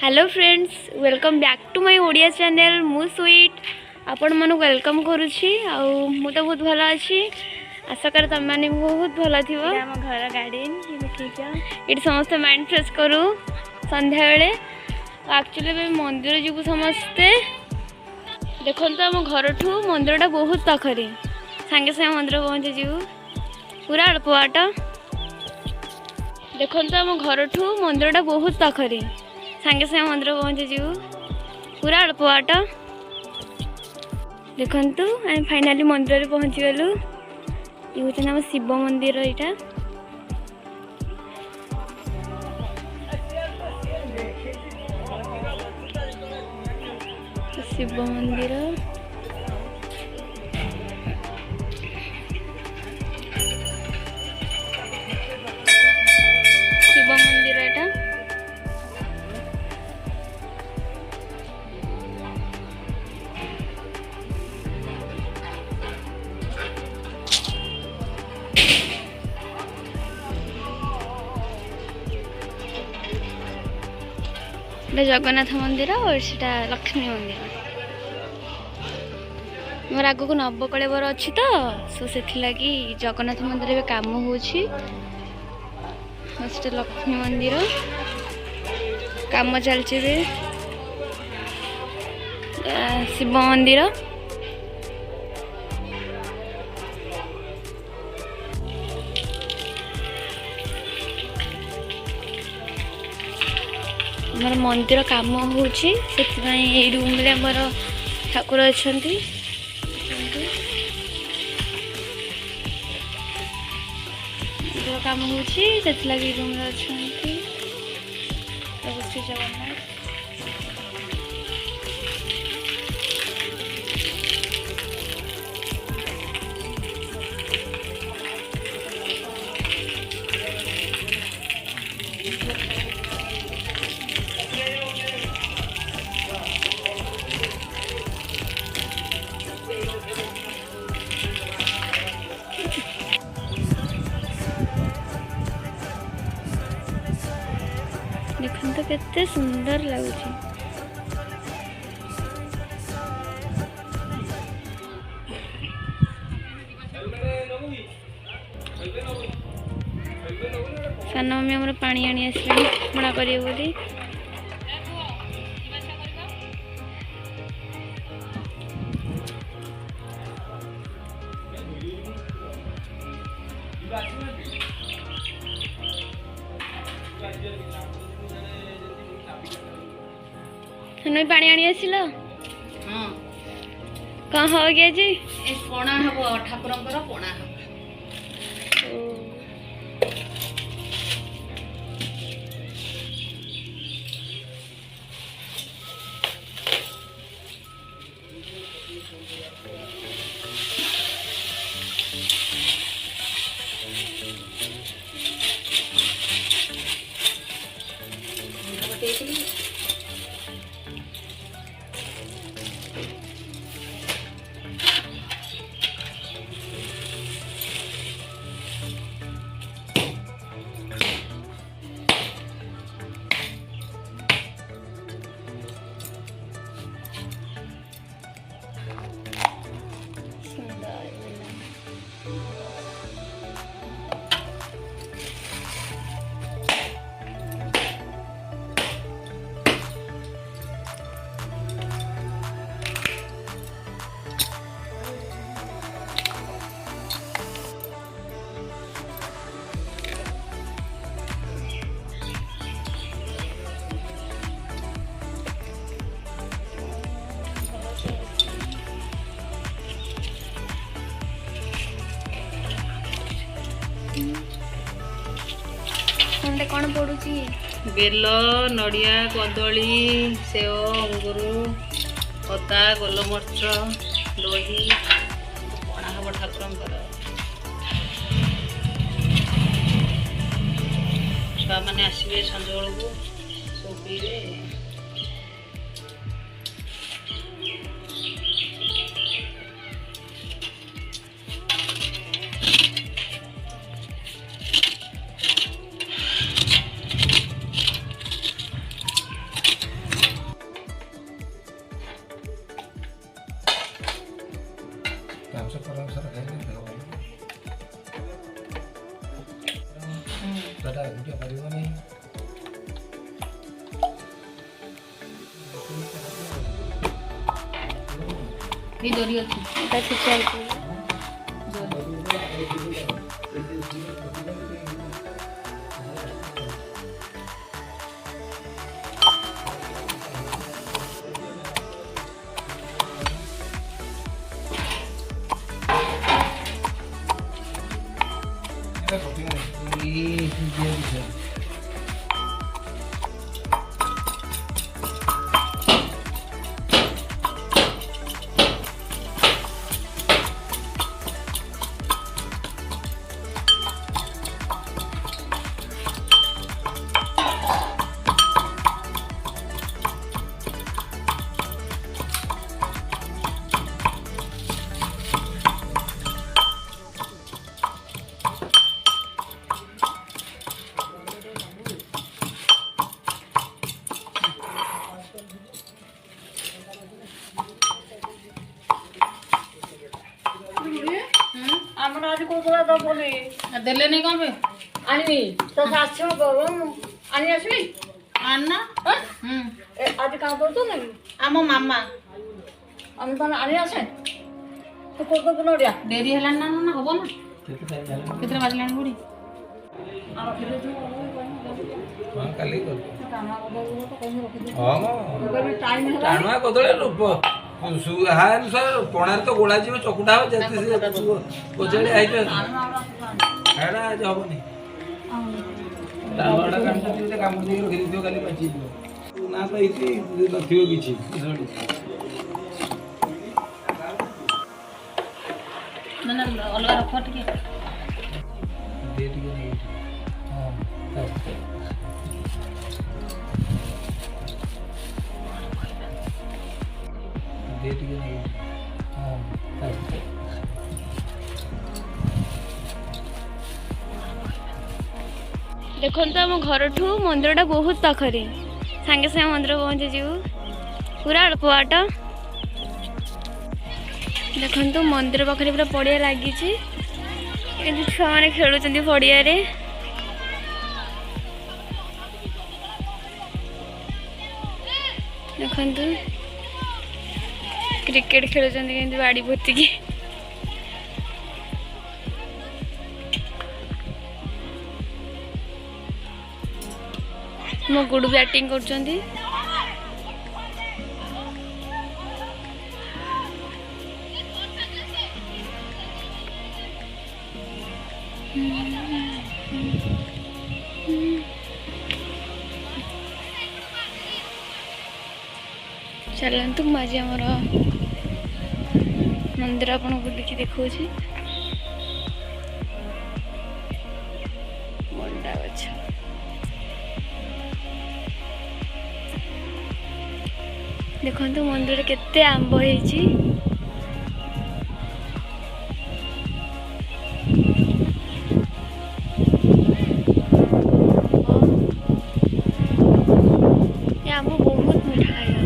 Hello friends, welcome back to my Odia channel. मु sweet आपण मन वेलकम करुछि। मु तो बहुत भल अच्छी। आशा कर तुम मैंने बहुत भल थी। आम घर गार्डन ये समस्त माइंड फ्रेश करूँ संध्या बेले। एक्चुअली मंदिर जीवु समस्ते। देखो तो आम घर ठू मंदिरटा बहुत पाखरे, सांगे सांगे मंदिर पहुँची जीवु पूरा अल्प बाट। देखो तो आम घर ठू मंदिरटा बहुत पाखरे, सांगे सांगे मंदिर पहुँची जीवु पूरा अल्प बाट। देखु आम फाइनाली मंदिर पहुँची गलु। ये हूँ आम शिव मंदिर। यहाँ शिव मंदिर शिव मंदिर यहाँ जगन्नाथ मंदिर और सीटा लक्ष्मी मंदिर। मोर आगक नवकलेवर अच्छी तो सो से जगन्नाथ मंदिर भी काम हो लक्ष्मी मंदिर काम चलचे। शिव मंदिर आमर मंदिर काम हो रूम रे आमर ठाकुर अच्छा काम हो रूम रे अच्छा श्री जगन्नाथ। देखो तो केते सुंदर लगुच। सान मम्मी आम पानी आनी आसले बड़ा करिए बोली। पानी आनी आसिल कौन हो गया जी? पणा हम ठाकुर पणा हम कौन पड़ुची? बेल, नड़िया, कदली, सेव, अंगूर, अदा, गोलमर्च, दही पणा हम ठाकुर। छुआ मैंने आसवे संज बेलू सब पीबे। ये डोरी अच्छी এটা ঠিক আছে ଆମର ଆଜି କହୁଥିଲା ଦବନି देले नहीं कौन पे ଆଣିବି ତ ଶାଶୁ ଆଣି ଆସିବି आना ଆଜି କାମ କରୁଛୁ ନା आम मामा ଆମେ ତାହେଲେ ଆଣି ଆସେ ତୁ କୋଉ ନଡ଼ିଆ डेरी है ना ना हबो ना कितने बजले बुढ़ी ଆଉ ରଖିଦେଇଛୁ ହଁ କାଲି କରିବି ଟାଇମ୍ ହଁ ହେଲା ଟାଣୁଆ କଦଳୀ ପଣାରେ ତ ଗୋଳା ଯିବ ଚକୁଟା ହବ ଯେତେ ସେ ପଚାଳି ହେଇଯିବ ହେଟା ଆଜି ହବନି ଟାଣୁଆଟା କାମୁଡ଼ି କାମୁଡ଼ି ଦେଇକି ରଖିଦେଇଥିବ କାଲି ପାଚିଯିବ ନା ତ ହେଇଛି ନଥିବ କିଛି ना ना अलग रख टिके ଦେ ଟିକେ ନେଇ ହଁ ଦେ ଟିକେ ନେଇ ହଁ ଦେଖନ୍ତୁ ଆମ ଘରଠୁ ମନ୍ଦିରଟା ବହୁତ ପାଖରେ ସାଙ୍ଗେ ସାଙ୍ଗେ ମନ୍ଦିର ପହଞ୍ଚିଯିବୁ ପୁରା ଅଳ୍ପ ବାଟ ଦେଖନ୍ତୁ ମନ୍ଦିର ପାଖରେ ପୁରା ପଡ଼ିଆ ଲାଗିଛି ଏଠି ଛୁଆମାନେ ଖେଳୁଛନ୍ତି ପଡ଼ିଆରେ ଦେଖନ୍ତୁ କ୍ରିକେଟ ଖେଳୁଛନ୍ତି କେମିତି ବାଡ଼ି ପୋତିକି ମୋ ଗୁଡୁ ବ୍ୟାଟିଂ କରୁଛନ୍ତି ଚାଲନ୍ତୁ ମୁଁ ଆଜି ଆମର ମନ୍ଦିର ଆପଣଙ୍କୁ ବୁଲିକି ଦେଖାଉଛି ମଣ୍ଡା ଗଛ ଦେଖନ୍ତୁ ମନ୍ଦିରରେ କେତେ ଆମ୍ବ ହେଇଛି ଏ ଆମ୍ବ ବହୁତ ମିଠା ଖାଇବା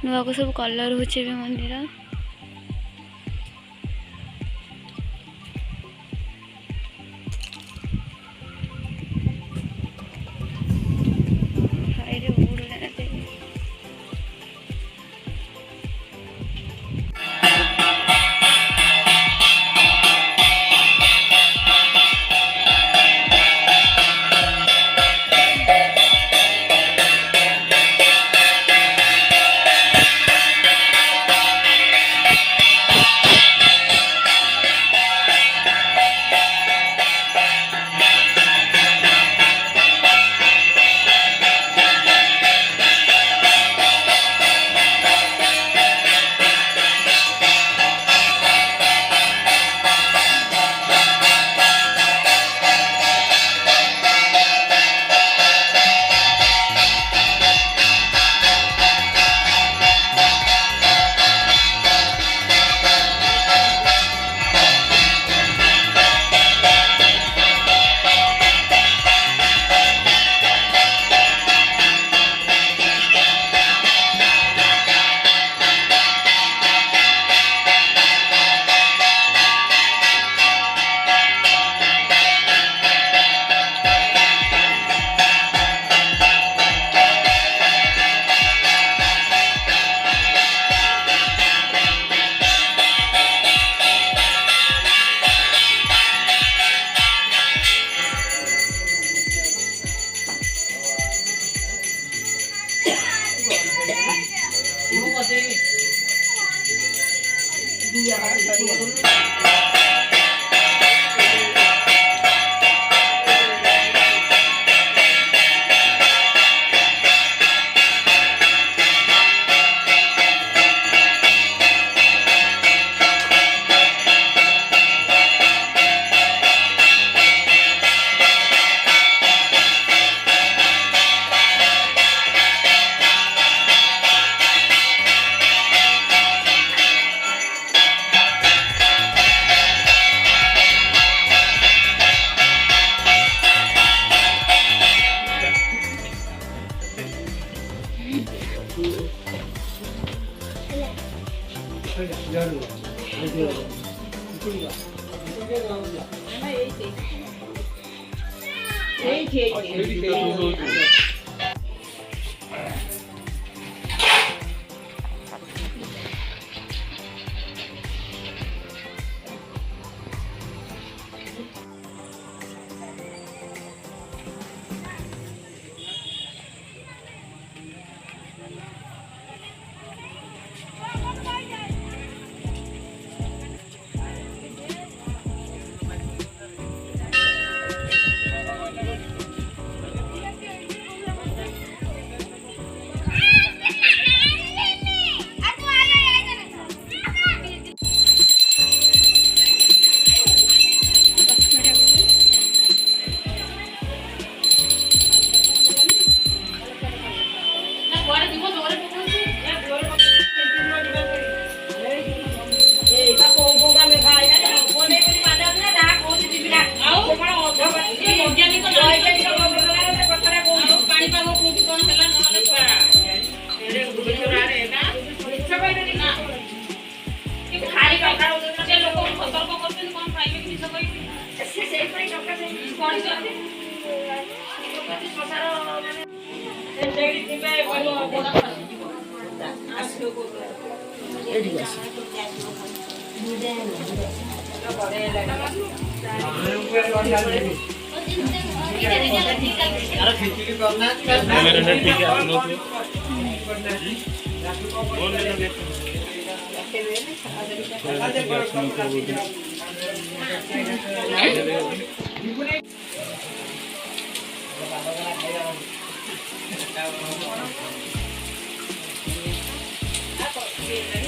ନୂଆକୁ ସବୁ କଲର୍ ହେଉଛି ଏବେ ମନ୍ଦିର ସାଇରେ ଉଡ଼ୁନାହାନ୍ତି ପାଣିପାଗ କୋଉଠି କଣ ହେଲା ନହେଲେ ସେ ଲୋକଙ୍କୁ ସତର୍କ କରୁଛନ୍ତି କଣ ପାଇବେ କି ମିଛ କହିବି Thank you.